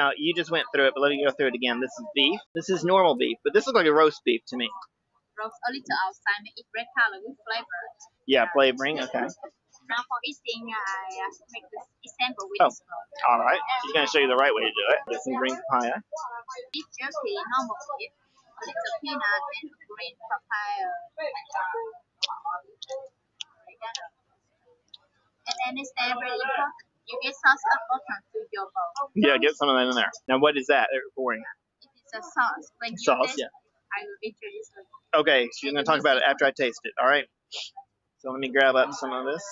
Now, you just went through it, but let me go through it again. This is beef. This is normal beef, but this looks like a roast beef to me. Roast a little outside, make it red color with flavor. Yeah, flavoring, okay. Now for eating, I make this example with Oh, this roll. all right. She's going to show you the right way to do it. Get some green papaya. Beef jerky, normal beef, a little peanut, and green papaya. And then it's very important. You get sauce of bottom to your bowl. Yeah, get some of that in there. Now, what is that for you? It is a sauce. When you Sauce, taste, yeah. I will introduce you. Okay, she's going to talk about it after I taste it. All right. So let me grab up some of this.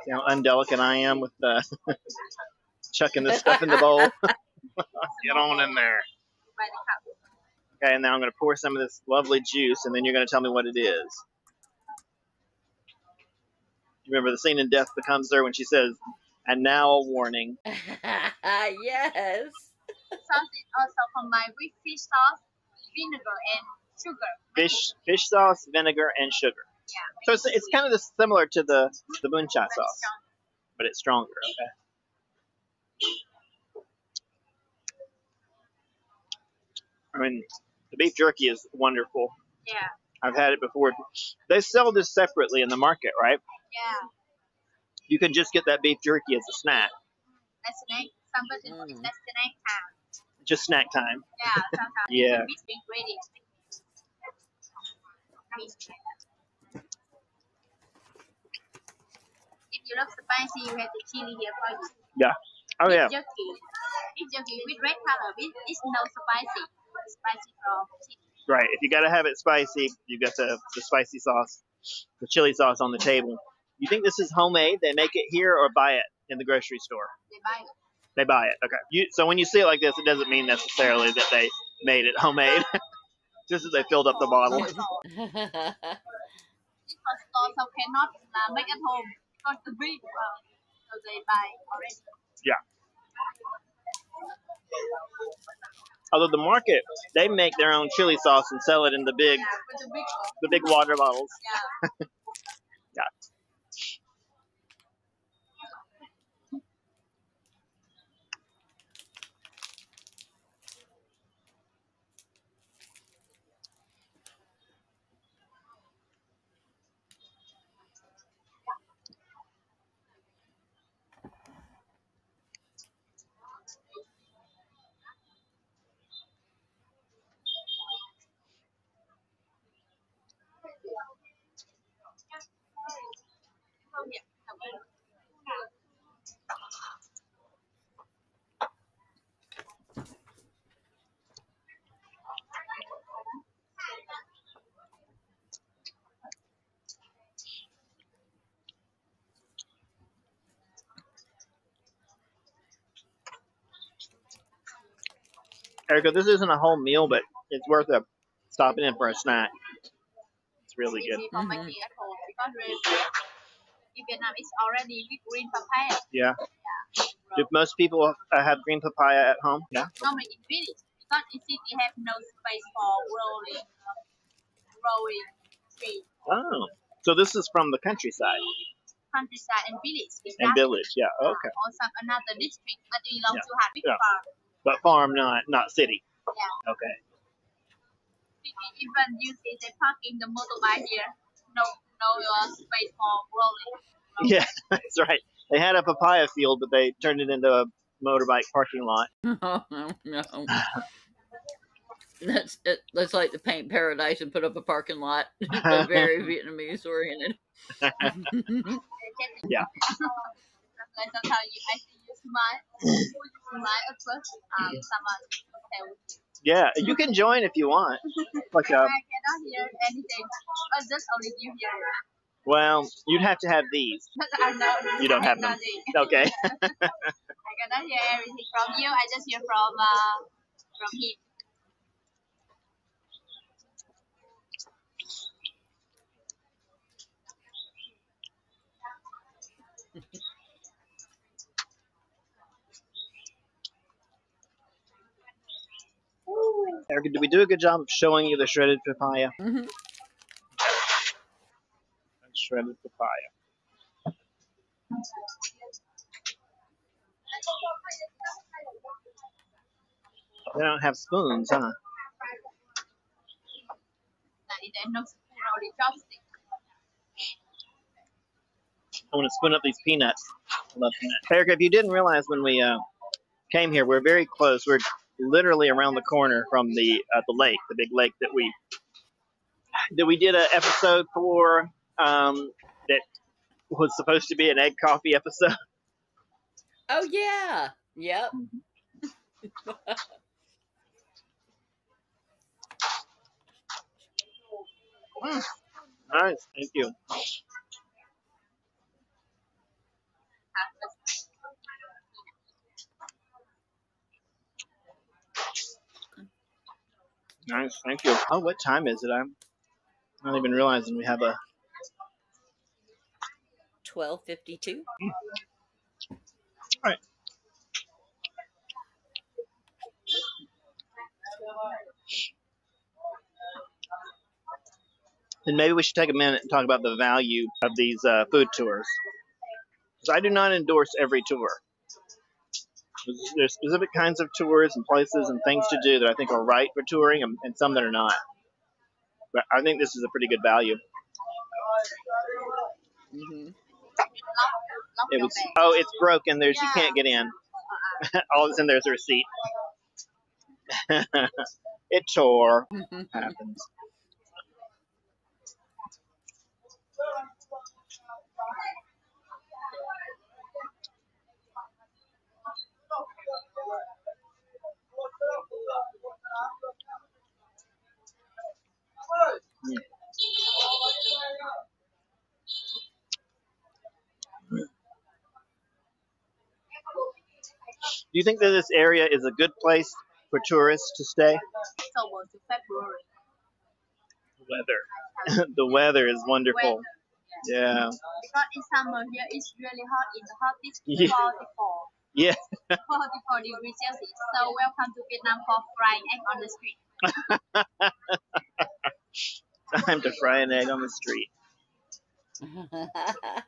See how undelicate I am with chucking this stuff in the bowl. Get on in there. By the cup. Okay, and now I'm going to pour some of this lovely juice, and then you're going to tell me what it is. You remember the scene in Death Becomes Her when she says, "And now a warning." Yes. Sauce is also combined with fish sauce, vinegar, and sugar. Fish sauce, vinegar, and sugar. Yeah. So it's kind of similar to the bun cha sauce, but it's stronger. Okay. I mean, the beef jerky is wonderful. Yeah. I've had it before. They sell this separately in the market, right? Yeah. You can just get that beef jerky as a snack. That's snack. Somebody that's snack time. Just snack time. Yeah, sometimes. Yeah. Mixed ingredients. If you love spicy, you have the chili here for you. Yeah. Oh yeah. Beef jerky with red color. It's no spicy. Spicy from chili. Right. If you gotta have it spicy, you got the spicy sauce, the chili sauce on the table. You think this is homemade? They make it here or buy it in the grocery store? They buy it. They buy it. Okay. So when you see it like this, it doesn't mean necessarily that they made it homemade. Just as they filled up the bottle. Because stores so cannot make at home because the beef, so they buy already. Yeah. Although the market, they make their own chili sauce and sell it in the big, With the big water bottles. yeah. Yeah. Erica, this isn't a whole meal, but it's worth stopping in for a snack. It's really good. Easy for making at home because in Vietnam it's already with green papaya. Yeah. Do most people have green papaya at home? Yeah. Normally in village because in city have no space for growing tree. Oh. So this is from the countryside. Countryside and village. And village, yeah. Okay. Or some another district, but we belong to have big Yeah. farm. But farm, not city. Yeah. Okay. Even you see they park in the motorbike here. No space for growing. Yeah, that's right. They had a papaya field, but they turned it into a motorbike parking lot. Oh, no. That's like the Paint Paradise and put up a parking lot. They're very Vietnamese oriented. Yeah. Like sometimes I see you smile at first. Someone tell you. Yeah, you can join if you want. Like I cannot hear anything. Just only you hear. well, you'd have to have these. I know. You don't have them. Okay. I cannot hear everything from you. I just hear from him. Erica, did we do a good job of showing you the shredded papaya? Mm-hmm. Shredded papaya. They don't have spoons, huh? There's no spoon, only chopstick. I want to spoon up these peanuts. I love peanuts. Erica, if you didn't realize when we came here, we're very close. We're literally around the corner from the lake, the big lake that we did an episode for that was supposed to be an egg coffee episode. Oh yeah. Yep. Nice, thank you. Nice, thank you. Oh, what time is it? I'm not even realizing we have a 12:52. All right. Then maybe we should take a minute and talk about the value of these food tours. Because I do not endorse every tour. There's specific kinds of tours and places and things to do that I think are right for touring, and some that are not. But I think this is a pretty good value. Mm-hmm. Oh, it's broken. You can't get in. All that's in there is a receipt. It tore. Happens. Do you think that this area is a good place for tourists to stay? October to February. Weather. The weather is wonderful. Yeah. Because in summer here it's really hot. In the hottest Yeah. 44. Yeah. 44 degrees Celsius. So welcome to Vietnam for frying egg on the street. Time to fry an egg on the street.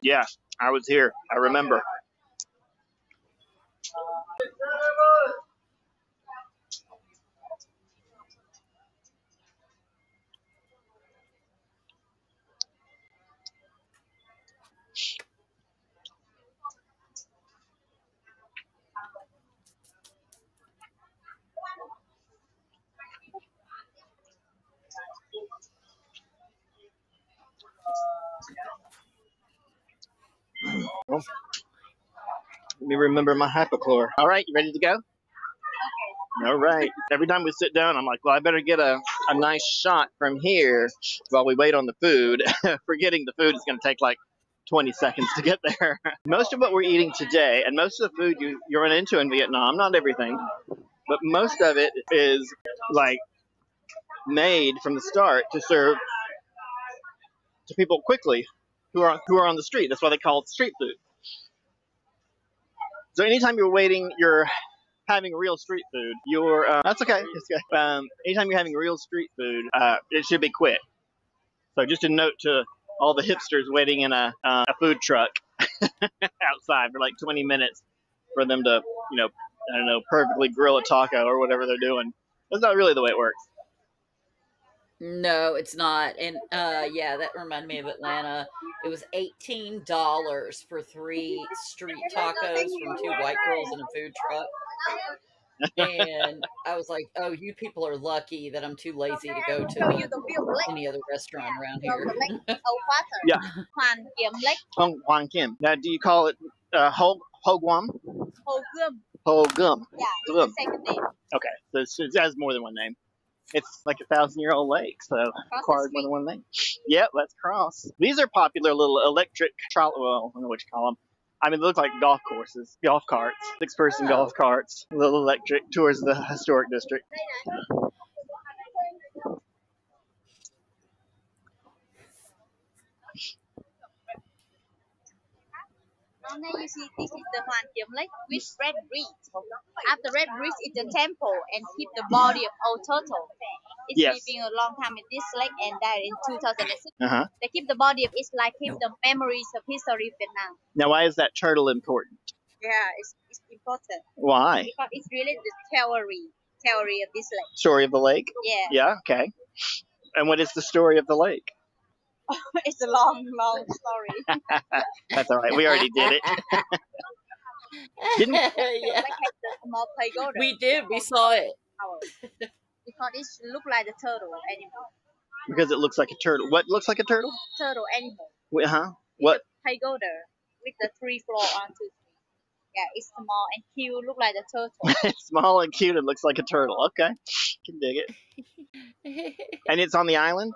Yeah, I was here. I remember. Well, let me remember my hypochlor. All right, you ready to go? All right. Every time we sit down, I'm like, well, I better get a nice shot from here while we wait on the food. Forgetting the food is going to take like 20 seconds to get there. Most of what we're eating today, and most of the food you run into in Vietnam, not everything, but most of it is like made from the start to serve to people quickly who are on the street. That's why they call it street food. So anytime you're having real street food, that's okay. It's okay. Anytime you're having real street food, it should be quick. So just a note to all the hipsters waiting in a food truck outside for like 20 minutes for them to, I don't know, perfectly grill a taco or whatever they're doing. That's not really the way it works. No, it's not. And yeah, that reminded me of Atlanta. It was $18 for 3 street tacos from 2 white girls in a food truck. And I was like, oh, you people are lucky that I'm too lazy to go to any other restaurant around here. Yeah. Hoan Kim. Now, do you call it Ho Guam? Ho Gum. Yeah, Gum. it's the second name. Okay, so it has more than one name. It's like a 1,000-year-old lake, so requires more than one name. Yep, let's cross. These are popular little electric well, I don't know what you call them. I mean, they look like golf courses, golf carts, 6-person golf carts, little electric tours of the historic district. Now you see, this is the Hoan Kiem Lake with red bridge. After red bridge is the temple and keep the body of old turtle. It's living a long time in this lake and died in 2006. They keep the body of East like keep the memories of history of Vietnam. Now, why is that turtle important? Yeah, it's important. Why? Because it's really the theory of this lake. Story of the lake? Yeah. Yeah, okay. And what is the story of the lake? It's a long story. That's all right. We already did it. Didn't The Yeah, lake has the small pagoda. we did. We saw it. Because it look like the turtle animal. because it looks like a turtle. What looks like a turtle? Turtle animal. Wait, huh? It's What? a pagoda with the 3 floor, 1, 2, 3. Yeah, it's small and cute, look like the turtle. Small and cute. It looks like a turtle. Okay, can dig it. And it's on the island.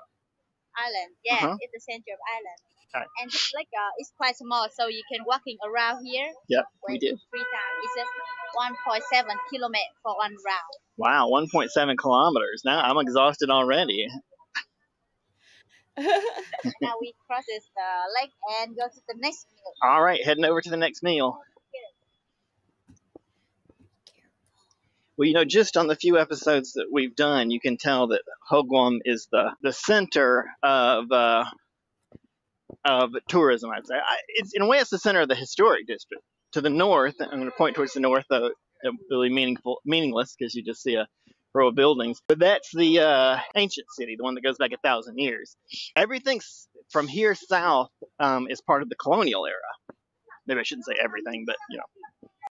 Island, yeah, it's the center of island. Right. And this lake it's quite small, so you can walking around here. Yep, we did. 3 times. It's just 1.7 kilometers for 1 round. Wow, 1.7 kilometers. Now I'm exhausted already. Now we cross the lake and go to the next meal. All right, heading over to the next meal. Well, you know, just on the few episodes that we've done, you can tell that Hogwam is the center of tourism, I'd say. It's in a way, it's the center of the historic district. To the north, I'm going to point towards the north, though really meaningless because you just see a row of buildings. But that's the ancient city, the one that goes back 1,000 years. Everything from here south is part of the colonial era. Maybe I shouldn't say everything, but you know,